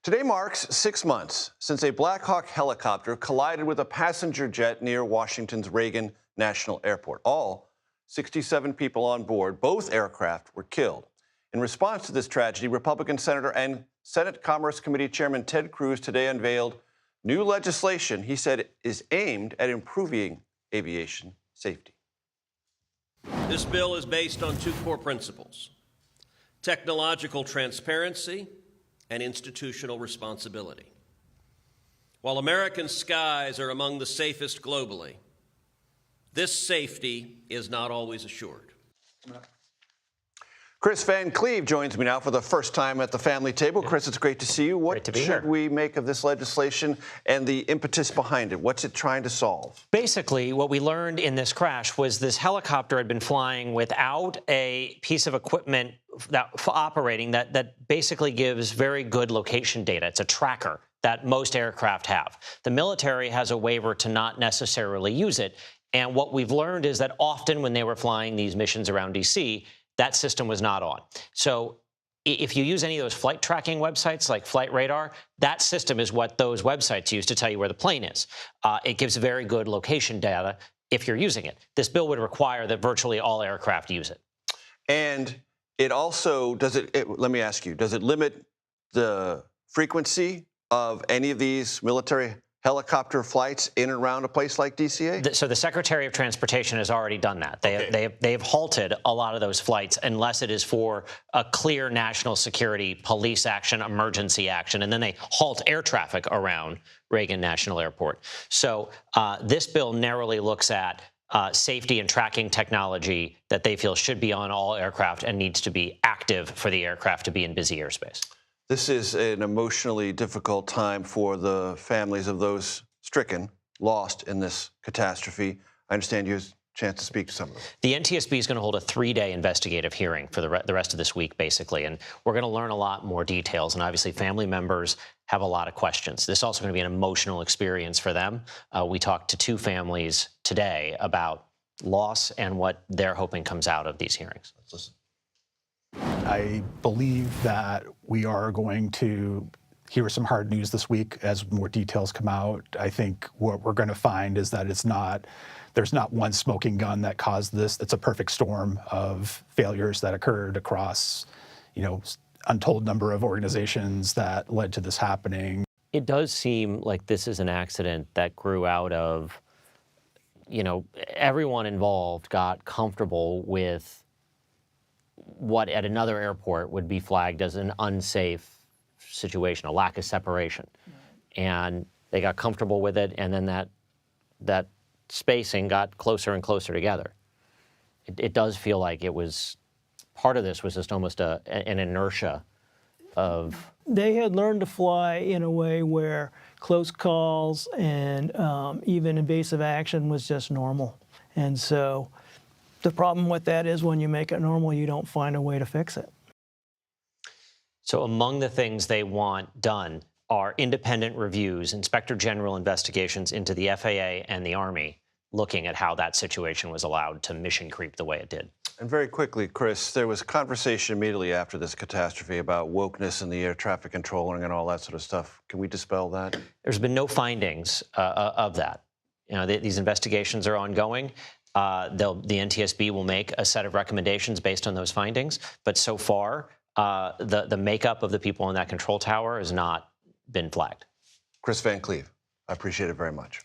Today marks 6 months since a Black Hawk helicopter collided with a passenger jet near Washington's Reagan National Airport. All 67 people on board, both aircraft, were killed. In response to this tragedy, Republican Senator and Senate Commerce Committee Chairman Ted Cruz today unveiled new legislation he said is aimed at improving aviation safety. This bill is based on two core principles: technological transparency and institutional responsibility. While American skies are among the safest globally, this safety is not always assured. Kris Van Cleave joins me now for the first time at the family table. Kris, it's great to see you. What should we make of this legislation and the impetus behind it? What's it trying to solve? Basically, what we learned in this crash was this helicopter had been flying without a piece of equipment operating that basically gives very good location data. It's a tracker that most aircraft have. The military has a waiver to not necessarily use it. And what we've learned is that often when they were flying these missions around D.C., that system was not on. So if you use any of those flight tracking websites like Flight Radar, that system is what those websites use to tell you where the plane is. It gives very good location data if you're using it. This bill would require that virtually all aircraft use it. And it also, let me ask you, does it limit the frequency of any of these military helicopter flights in and around a place like DCA? So the Secretary of Transportation has already done that. They've halted a lot of those flights unless it is for a clear national security, police action, emergency action, and then they halt air traffic around Reagan National Airport. So this bill narrowly looks at safety and tracking technology that they feel should be on all aircraft and needs to be active for the aircraft to be in busy airspace. This is an emotionally difficult time for the families of those stricken, lost in this catastrophe. I understand you have a chance to speak to some of them. The NTSB is going to hold a 3-day investigative hearing for the rest of this week, basically, and we're going to learn a lot more details. And obviously, family members have a lot of questions. This is also going to be an emotional experience for them. We talked to 2 families today about loss and what they're hoping comes out of these hearings. Let's listen. I believe that we are going to hear some hard news this week as more details come out. I think what we're going to find is that there's not one smoking gun that caused this. It's a perfect storm of failures that occurred across, untold number of organizations that led to this happening. It does seem like this is an accident that grew out of, everyone involved got comfortable with what at another airport would be flagged as an unsafe situation, a lack of separation. And they got comfortable with it, and then that spacing got closer and closer together. It does feel like it was, part of this was just almost an inertia of... They had learned to fly in a way where close calls and even invasive action was just normal. And so the problem with that is when you make it normal, you don't find a way to fix it. So among the things they want done are independent reviews, Inspector General investigations into the FAA and the Army, looking at how that situation was allowed to mission creep the way it did. And very quickly, Kris, there was conversation immediately after this catastrophe about wokeness and the air traffic controlling and all that sort of stuff. Can we dispel that? There's been no findings of that. These investigations are ongoing. The NTSB will make a set of recommendations based on those findings. But so far, the makeup of the people in that control tower has not been flagged. Kris Van Cleave, I appreciate it very much.